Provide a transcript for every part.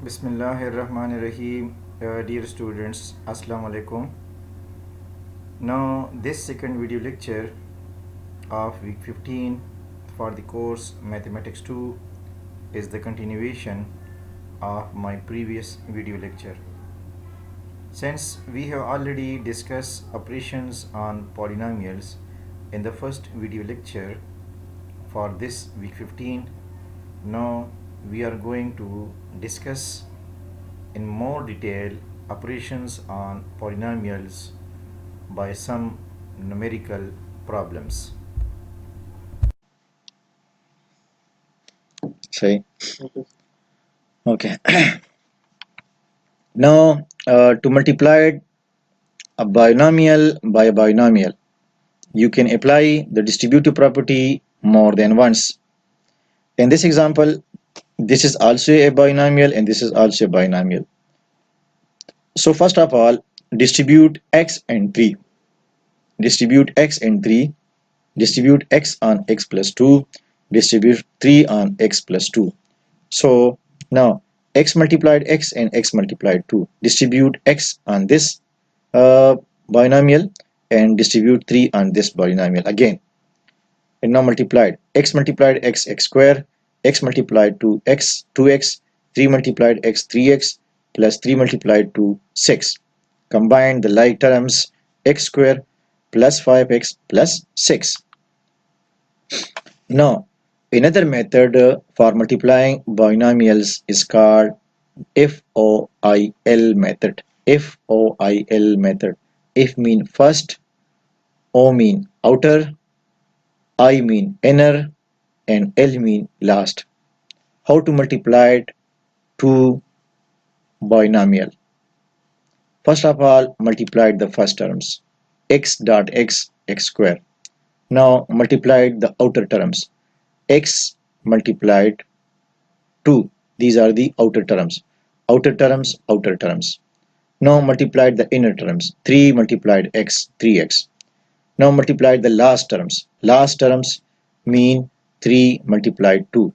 Bismillahirrahmanirrahim. Dear students, Assalamu alaikum. Now, this second video lecture of week 15 for the course Mathematics 2 is the continuation of my previous video lecture. Since we have already discussed operations on polynomials in the first video lecture for this week 15, now we are going to discuss in more detail operations on polynomials by some numerical problems. Say okay. Now to multiply a binomial by a binomial, you can apply the distributive property more than once. In this example, this is also a binomial and this is also a binomial. So first of all, distribute x and 3. Distribute x and 3. Distribute x on x plus 2. Distribute 3 on x plus 2. So now x multiplied x and x multiplied 2. Distribute x on this binomial and distribute 3 on this binomial again. And now multiplied x x square, x multiplied 2x 2x, 3 multiplied x 3x plus 3 multiplied 2 6. Combine the like terms x square plus 5x plus 6. Now another method for multiplying binomials is called FOIL method. FOIL method. F mean first, O mean outer, I mean inner, and L mean last. How to multiply two binomial? First of all, multiply the first terms. X dot x, x square. Now multiply the outer terms. X multiplied 2. These are the outer terms. Outer terms, outer terms. Now multiply the inner terms. 3 multiplied x, 3x. Now multiply the last terms. Last terms mean 3 multiplied 2.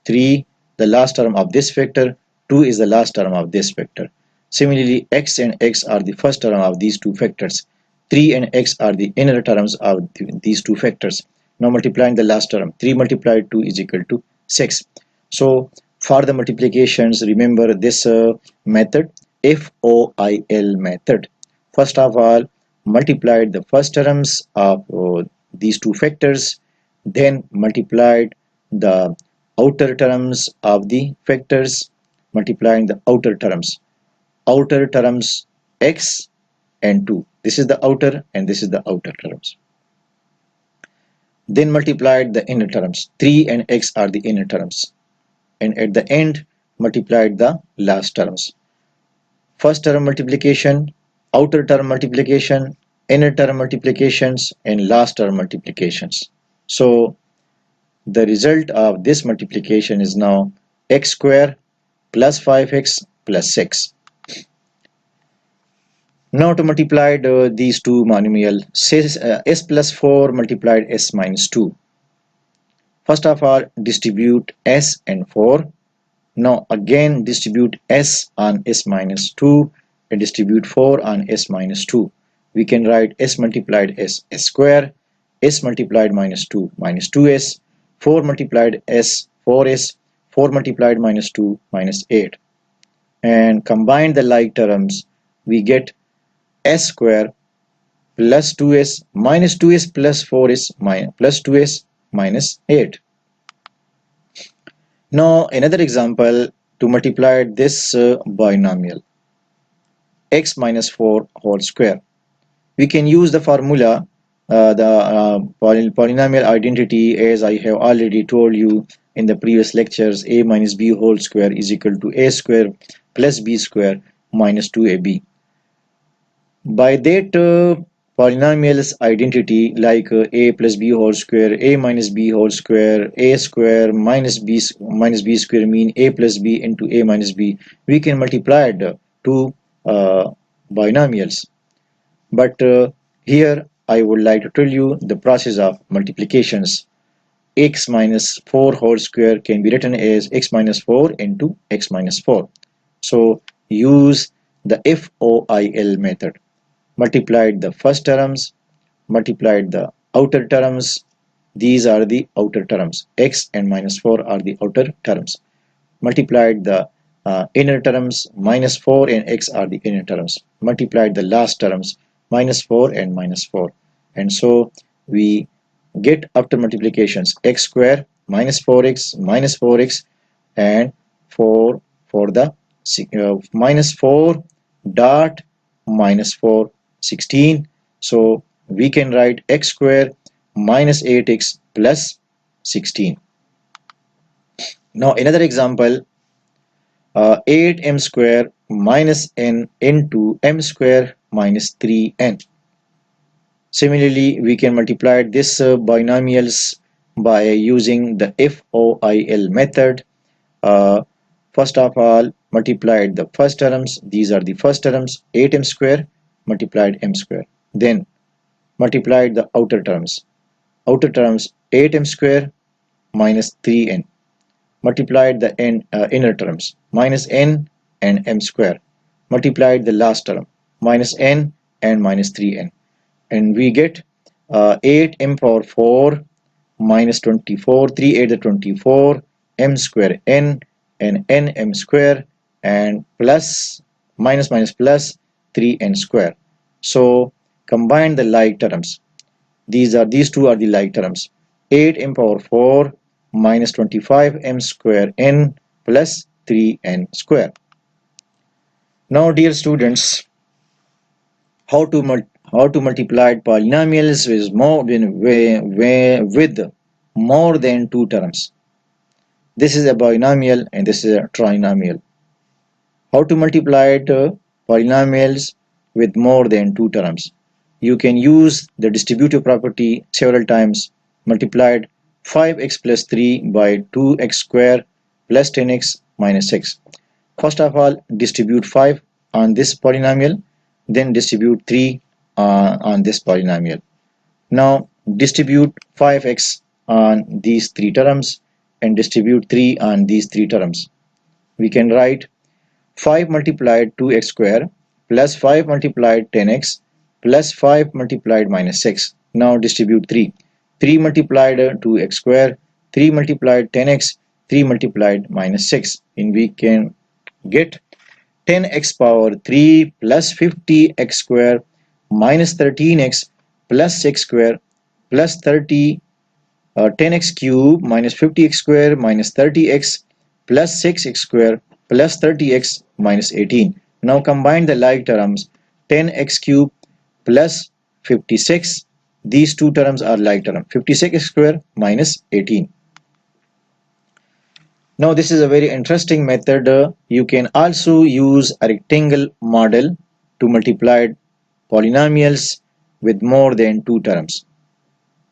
3, the last term of this vector. 2 is the last term of this vector. Similarly, x and x are the first term of these two vectors. 3 and x are the inner terms of these two vectors. Now multiplying the last term. 3 multiplied 2 is equal to 6. So for the multiplications, remember this method, FOIL method. First of all, multiplied the first terms of these two vectors, then multiplied the outer terms of the vectors, multiplying the outer terms x and 2. This is the outer and this is the outer terms. Then multiplied the inner terms. 3 and x are the inner terms, and at the end multiplied the last terms. First term multiplication, outer term multiplication, inner term multiplications, and last term multiplications. So the result of this multiplication is now x square plus 5x plus 6. Now to multiply these two monomial, s plus 4 multiplied s minus 2. First of all, distribute s and 4. Now again distribute s on s minus 2 and distribute 4 on s minus 2. We can write s multiplied s square, s multiplied minus 2 minus 2s, 4 multiplied s 4s, 4 multiplied minus 2 minus 8. And combine the like terms, we get s square plus 2s minus 2s plus 4s plus 2s minus 8. Now another example to multiply this binomial, x minus 4 whole square. We can use the formula, the polynomial identity, as I have already told you in the previous lectures. A minus b whole square is equal to a square plus b square minus 2ab. By that polynomials identity, like a plus b whole square, a minus b whole square, a square minus b square mean a plus b into a minus b, we can multiply the two binomials. But here I would like to tell you the process of multiplications. X minus 4 whole square can be written as x minus 4 into x minus 4. So use the FOIL method. Multiplied the first terms, multiplied the outer terms. These are the outer terms. X and minus 4 are the outer terms. Multiplied the inner terms. Minus 4 and x are the inner terms. Multiplied the last terms. Minus 4 and minus 4. And so we get, after multiplications, x square minus 4x minus 4x and 4 for the minus 4 dot minus 4 16. So we can write x square minus 8x plus 16. Now another example, 8m square minus n into m square minus 3n. Similarly, we can multiply this binomials by using the FOIL method. First of all, multiplied the first terms. These are the first terms. 8m square multiplied m square. Then multiplied the outer terms. Outer terms 8m square minus 3n. Multiplied the inner terms. Minus n and m square. Multiplied the last term. Minus n and minus 3n. And we get 8m power 4 minus 24, 3 8 the 24, m square n and n m square and plus minus minus plus 3n square. So combine the like terms. These two are the like terms. 8m power 4 minus 25 m square n plus 3n square. Now dear students, how to multiply polynomials with more than two terms. This is a binomial and this is a trinomial. How to multiply polynomials with more than two terms? You can use the distributive property several times. Multiplied 5x plus 3 by 2x square plus 10x minus 6. First of all, distribute 5 on this polynomial, then distribute 3 on this polynomial. Now distribute 5x on these three terms and distribute 3 on these three terms. We can write 5 multiplied 2x square plus 5 multiplied 10x plus 5 multiplied minus 6. Now distribute 3. 3 multiplied 2x square, 3 multiplied 10x, 3 multiplied minus 6. And we can get 10x power 3 plus 50x square minus 13x plus 6 square plus 10x cube minus 50x square minus 30x plus 6x square plus 30x minus 18. Now combine the like terms. 10x cube plus 56. These two terms are like term. 56x square minus 18. Now this is a very interesting method. You can also use a rectangle model to multiply polynomials with more than two terms.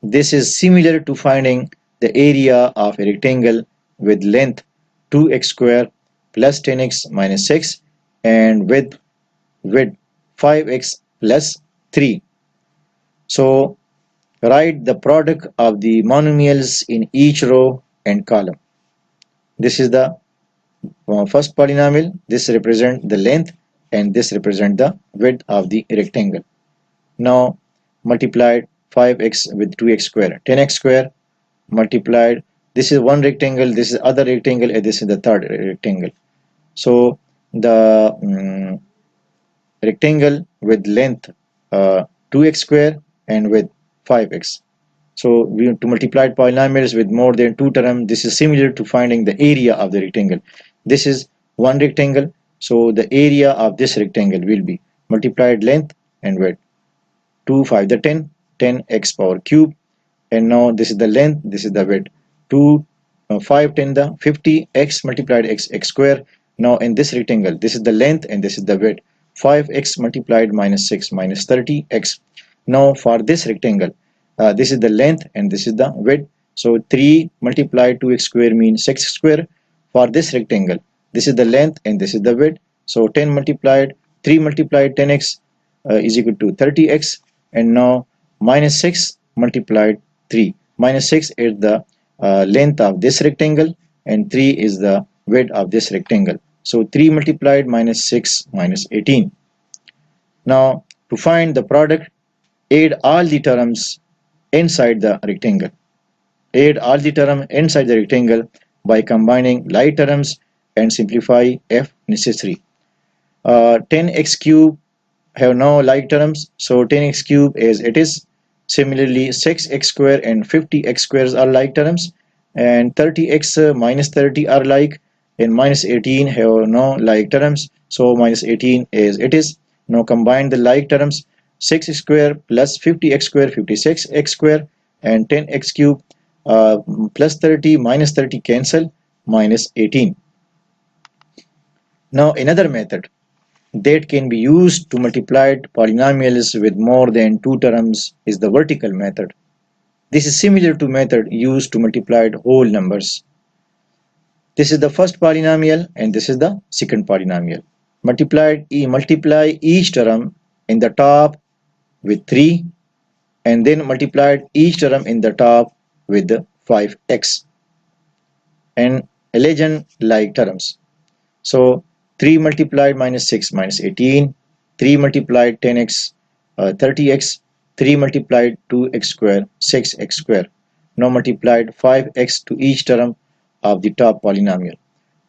This is similar to finding the area of a rectangle with length 2x square plus 10x minus 6 and width 5x plus 3. So write the product of the monomials in each row and column. This is the first polynomial. This represents the length and this represents the width of the rectangle. Now multiplied 5x with 2x square, 10x square multiplied, this is one rectangle, this is other rectangle, and this is the third rectangle. So the rectangle with length 2x square and with 5x. So we have to multiply polynomials with more than two terms. This is similar to finding the area of the rectangle. This is one rectangle, so the area of this rectangle will be multiplied length and width. 2 5 the 10, 10x power cube, and now this is the length, this is the width. 2 5 10 the 50x multiplied x square. Now in this rectangle, this is the length and this is the width. 5x multiplied minus 6 minus 30x. Now for this rectangle, this is the length and this is the width. So 3 multiplied 2x square means 6 square. For this rectangle, this is the length and this is the width. So 10 multiplied 3 multiplied 10x is equal to 30x. And now minus 6 multiplied 3. Minus 6 is the length of this rectangle and 3 is the width of this rectangle. So 3 multiplied minus 6 minus 18. Now to find the product, add all the terms inside the rectangle. Add all the terms inside the rectangle by combining like terms and simplify if necessary. 10x cube have no like terms, so 10x cube as it is. Similarly, 6x square and 50x squares are like terms, and 30x minus 30 are like, and minus 18 have no like terms, so minus 18 as it is. Now combine the like terms, 6 square plus 50x square, 56x square, and 10x cube plus 30 minus 30 cancel, minus 18. Now another method that can be used to multiply polynomials with more than two terms is the vertical method. This is similar to method used to multiply whole numbers. This is the first polynomial and this is the second polynomial. Multiply each term in the top with 3 and then multiplied each term in the top with 5x and legend like terms. So 3 multiplied minus 6 minus 18, 3 multiplied 10x 30x, 3 multiplied 2x square 6x square. Now multiplied 5x to each term of the top polynomial.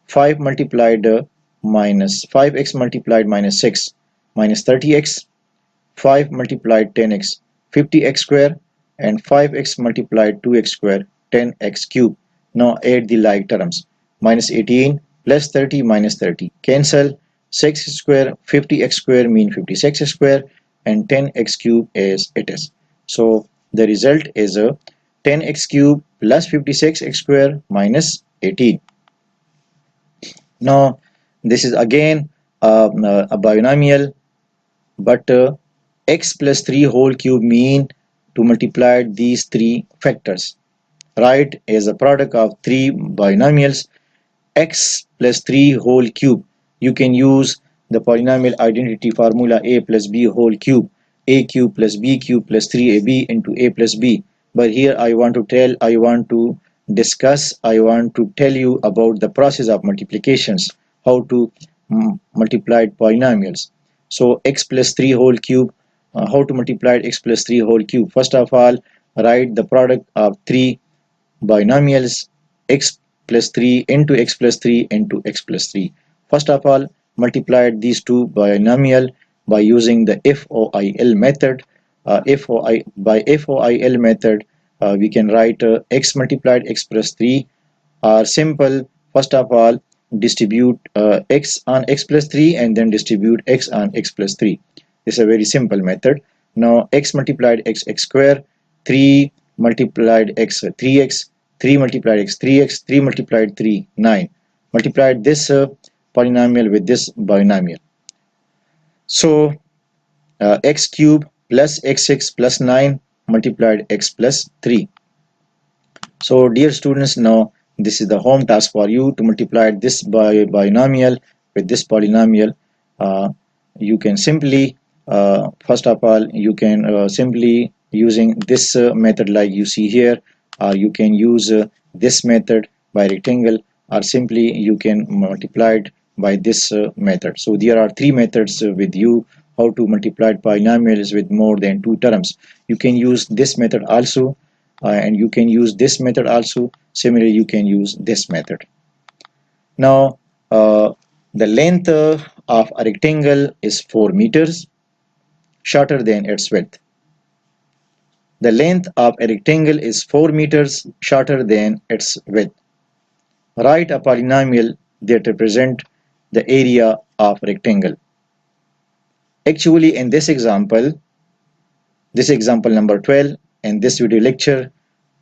5 multiplied minus 5x multiplied minus 6 minus 30x, 5 multiplied 10x 50x square, and 5x multiplied 2x square 10x cube. Now add the like terms. Minus 18 plus 30 minus 30 cancel. 6 square 50x square mean 56 square, and 10x cube as it is. So the result is a 10x cube plus 56x square minus 18. Now this is again a binomial, but x plus 3 whole cube mean to multiply these three factors. Write as a product of three binomials x plus 3 whole cube. You can use the polynomial identity formula a plus b whole cube, a cube plus b cube plus 3ab into a plus b. But here I want to tell you about the process of multiplications, how to multiply polynomials. So x plus 3 whole cube, how to multiply x plus 3 whole cube. First of all, write the product of three binomials x plus 3 into x plus 3 into x plus 3. First of all, multiply these two binomial by using the FOIL method. By FOIL method, we can write x multiplied x plus 3 are simple. First of all, distribute x on x plus 3 and then distribute x on x plus 3. This is a very simple method. Now x multiplied x square, 3 multiplied x 3x, 3 multiplied x 3x, 3 multiplied 3 9. Multiplied this polynomial with this binomial. So x cube plus x6 plus 9 multiplied x plus 3. So dear students, now this is the home task for you to multiply this binomial with this polynomial. You can simply first of all, you can simply using this method like you see here, or you can use this method by rectangle, or simply you can multiply it by this method. So there are three methods with you how to multiply polynomials with more than two terms. You can use this method also, and you can use this method also. Similarly, you can use this method. Now the length of a rectangle is 4 meters, shorter than its width. The length of a rectangle is 4 meters, shorter than its width. Write a polynomial that represents the area of a rectangle. Actually, in this example number 12, in this video lecture,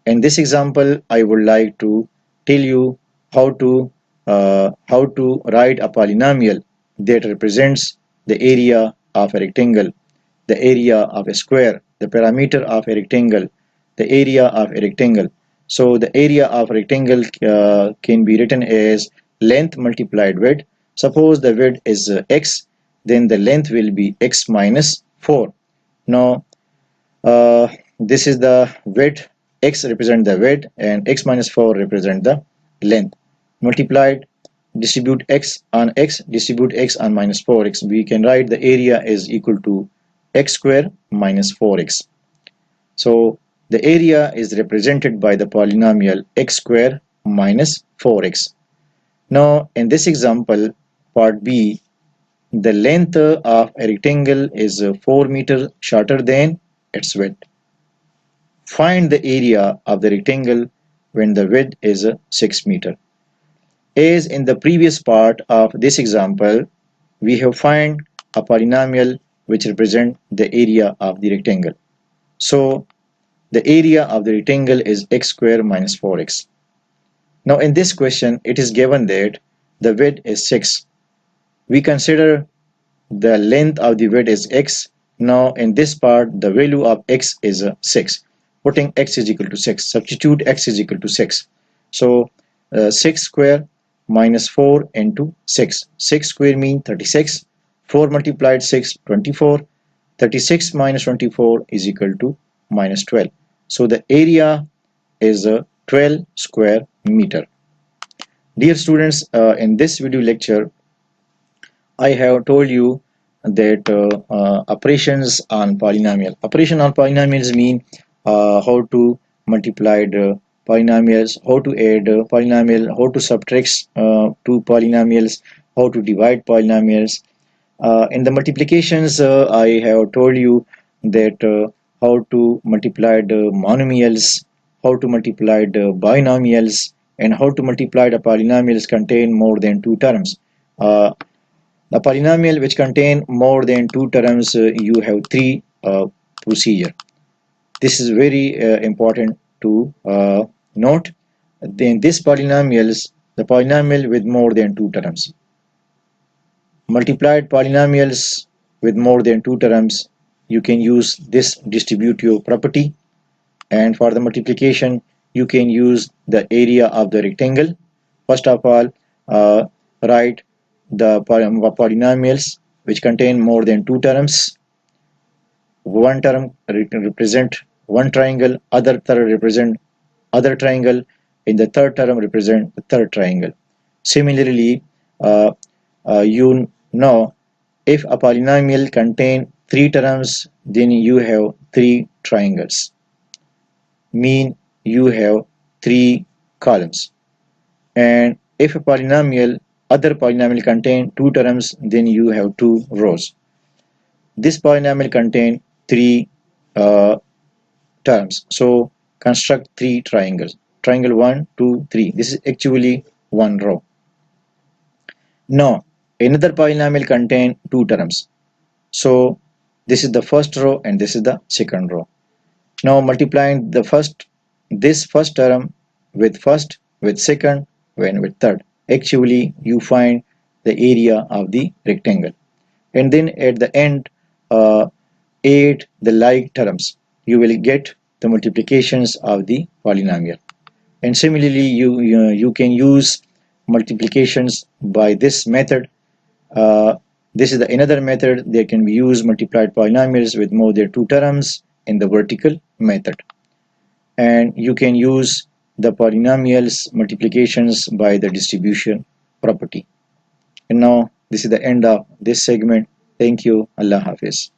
in this example, I would like to tell you how to write a polynomial that represents the area of a rectangle, the area of a square, the parameter of a rectangle, the area of a rectangle. So the area of a rectangle can be written as length multiplied width. Suppose the width is x, then the length will be x minus 4. Now this is the width, x represent the width and x minus 4 represent the length. Multiplied distribute x on x, distribute x on minus 4x, we can write the area is equal to x square minus 4x. So the area is represented by the polynomial x square minus 4x. Now in this example, part B, the length of a rectangle is 4 meter shorter than its width. Find the area of the rectangle when the width is 6 meter. As in the previous part of this example, we have find a polynomial which represent the area of the rectangle. So the area of the rectangle is x square minus 4x. Now in this question, it is given that the width is 6. We consider the length of the width is x. Now in this part, the value of x is 6. Putting x is equal to 6. Substitute x is equal to 6. So 6 square minus 4 into 6. 6 square means 36. 4 multiplied 6, 24. 36 minus 24 is equal to minus 12. So the area is 12 square meter. Dear students, in this video lecture, I have told you that operations on polynomial. Operation on polynomials mean how to multiply the polynomials, how to add polynomial, how to subtract two polynomials, how to divide polynomials. In the multiplications, I have told you that how to multiply the monomials, how to multiply the binomials, and how to multiply the polynomials contain more than two terms. The polynomial which contain more than two terms, you have three procedure. This is very important to note. Then this polynomials, the polynomial with more than two terms. Multiplied polynomials with more than two terms, you can use this distributive property. And for the multiplication, you can use the area of the rectangle. First of all, write the polynomials which contain more than two terms. One term represent one triangle, other term represent other triangle, and the third term represent the third triangle. Similarly, uh, you know, if a polynomial contain three terms, then you have three triangles. Mean you have three columns. And if a polynomial, other polynomial contain two terms, then you have two rows. This polynomial contain three terms. So construct three triangles. Triangle 1, 2, 3. This is actually one row. Now another polynomial contain two terms. So this is the first row and this is the second row. Now multiplying this first term with second, and with third. Actually you find the area of the rectangle. And then at the end, add the like terms. You will get the multiplications of the polynomial. And similarly, you can use multiplications by this method. This is another method that can be used multiplied polynomials with more than two terms in the vertical method. And you can use the polynomials multiplications by the distribution property. And now this is the end of this segment. Thank you. Allah Hafiz.